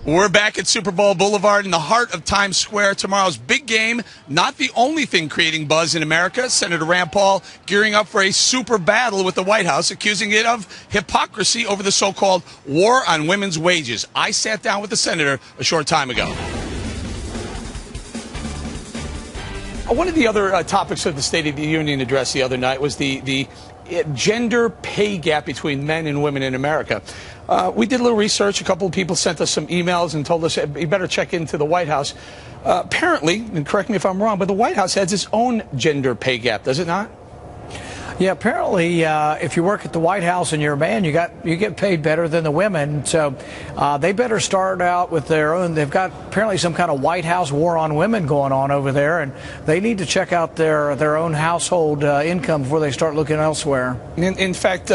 We're back at Super Bowl Boulevard in the heart of Times Square. Tomorrow's big game, not the only thing creating buzz in America. Senator Rand Paul gearing up for a super battle with the White House, accusing it of hypocrisy over the so-called war on women's wages. I sat down with the senator a short time ago. One of the other topics of the State of the Union address the other night was the gender pay gap between men and women in America. We did a little research. A couple of people sent us some emails and told us you better check into the White House. Apparently, and correct me if I'm wrong, but the White House has its own gender pay gap, does it not? Yeah, apparently, if you work at the White House and you're a man, you get paid better than the women. So they better start out with their own. They've got apparently some kind of White House war on women going on over there, and they need to check out their own household income before they start looking elsewhere. In fact,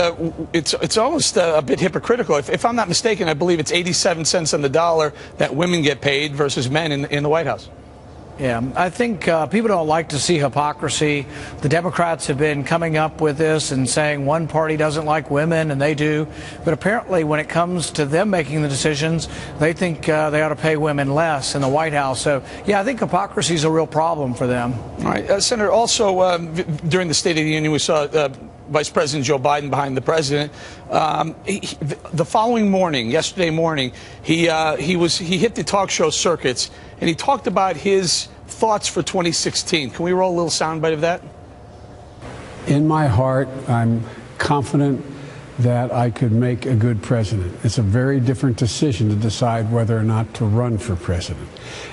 it's almost a bit hypocritical. If I'm not mistaken, I believe it's 87 cents on the dollar that women get paid versus men in the White House. Yeah, I think people don't like to see hypocrisy. The Democrats have been coming up with this and saying one party doesn't like women and they do. But apparently when it comes to them making the decisions, they think they ought to pay women less in the White House. So, yeah, I think hypocrisy is a real problem for them. All right. Senator, also during the State of the Union, we saw Vice President Joe Biden behind the president. The following morning, yesterday morning, he hit the talk show circuits and he talked about his thoughts for 2016. Can we roll a little soundbite of that? In my heart, I'm confident that I could make a good president. It's a very different decision to decide whether or not to run for president.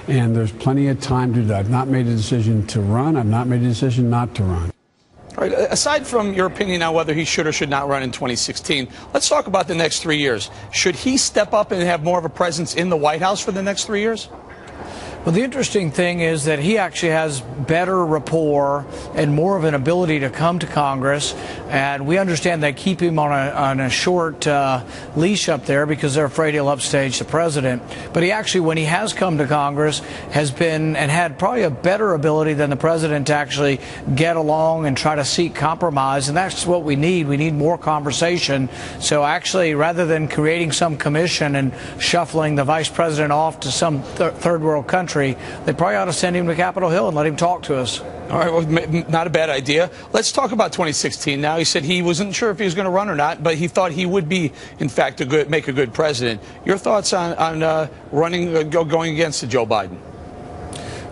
And there's plenty of time to do that. I've not made a decision to run. I've not made a decision not to run. All right, aside from your opinion on whether he should or should not run in 2016, let's talk about the next 3 years. Should he step up and have more of a presence in the White House for the next 3 years? Well, the interesting thing is that he actually has better rapport and more of an ability to come to Congress. And we understand they keep him on a short leash up there because they're afraid he'll upstage the president. But he actually, when he has come to Congress, has been and had probably a better ability than the president to actually get along and try to seek compromise. And that's what we need. We need more conversation. So actually, rather than creating some commission and shuffling the vice president off to some third world country, they probably ought to send him to Capitol Hill and let him talk to us. All right, well, not a bad idea. Let's talk about 2016 now. He said he wasn't sure if he was going to run or not, but he thought he would be, in fact, make a good president. Your thoughts on running, going against Joe Biden?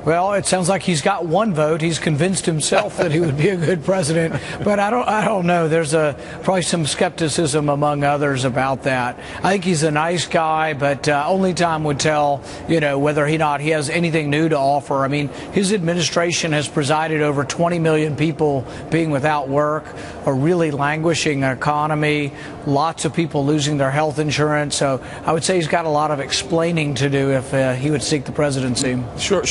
Well, it sounds like he's got one vote. He's convinced himself that he would be a good president, but I don't know. There's probably some skepticism among others about that. I think he's a nice guy, but only time would tell, whether he has anything new to offer. I mean, his administration has presided over 20 million people being without work, a really languishing economy, lots of people losing their health insurance. So I would say he's got a lot of explaining to do if he would seek the presidency. Sure.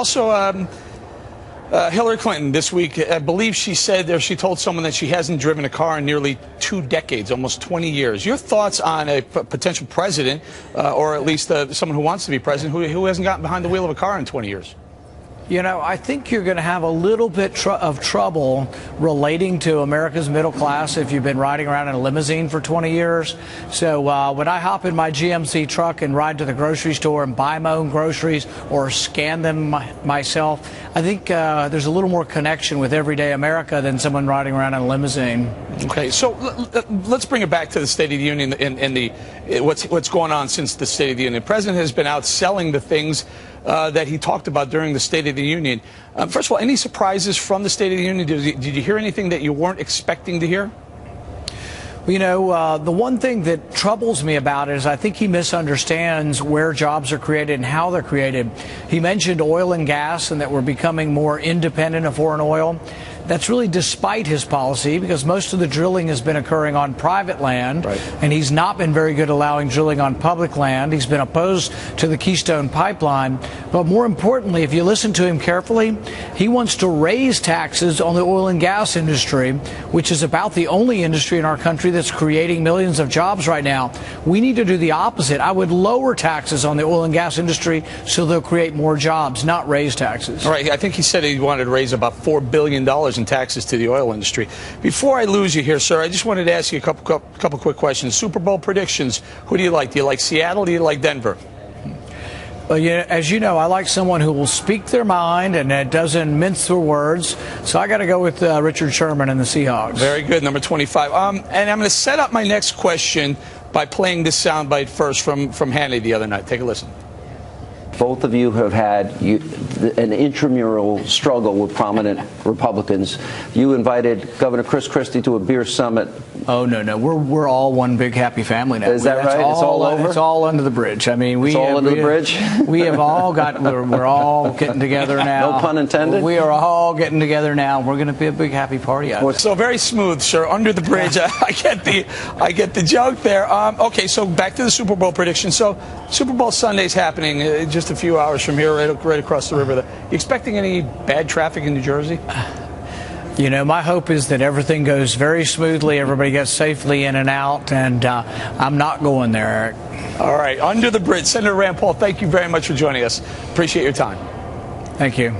Also, Hillary Clinton this week, I believe she said, or she told someone that she hasn't driven a car in nearly 2 decades, almost 20 years. Your thoughts on a potential president, or at least someone who wants to be president, who hasn't gotten behind the wheel of a car in 20 years? I think you're going to have a little bit of trouble relating to America's middle class if you've been riding around in a limousine for 20 years. So when I hop in my GMC truck and ride to the grocery store and buy my own groceries or scan them myself, I think there's a little more connection with everyday America than someone riding around in a limousine. Okay, so let's bring it back to the State of the Union and what's going on since the State of the Union. The president has been out selling the things that he talked about during the State of the Union. First of all, any surprises from the State of the Union? Did you hear anything that you weren't expecting to hear? The one thing that troubles me about it is I think he misunderstands where jobs are created and how they're created. He mentioned oil and gas and that we're becoming more independent of foreign oil. That's really despite his policy, because most of the drilling has been occurring on private land, right, and he's not been very good allowing drilling on public land. He's been opposed to the Keystone Pipeline. But more importantly, if you listen to him carefully, he wants to raise taxes on the oil and gas industry, which is about the only industry in our country that's creating millions of jobs right now. We need to do the opposite. I would lower taxes on the oil and gas industry so they'll create more jobs, not raise taxes. All right. I think he said he wanted to raise about $4 billion in taxes to the oil industry. Before I lose you here, sir, I just wanted to ask you a couple quick questions. Super Bowl predictions. Who do you like? Do you like Seattle or do you like Denver? Well, as you know, I like someone who will speak their mind and that doesn't mince their words. So I got to go with Richard Sherman and the Seahawks. Very good, number 25. And I'm going to set up my next question by playing this soundbite first from Hannity the other night. Take a listen. Both of you have had an intramural struggle with prominent Republicans. You invited Governor Chris Christie to a beer summit. Oh, no. We're all one big happy family now. Is that right? It's all over? It's all under the bridge. I mean, it's all under the bridge? We have all got, we're all getting together now. No pun intended? We are all getting together now. We're going to be a big happy party out of it. So very smooth, sir. Under the bridge. I get the joke there. Okay, so back to the Super Bowl prediction. So Super Bowl Sunday's happening just a few hours from here, right across the river. You expecting any bad traffic in New Jersey? You know, my hope is that everything goes very smoothly, everybody gets safely in and out, and I'm not going there, Eric. All right, under the bridge. Senator Rand Paul, thank you very much for joining us. Appreciate your time. Thank you.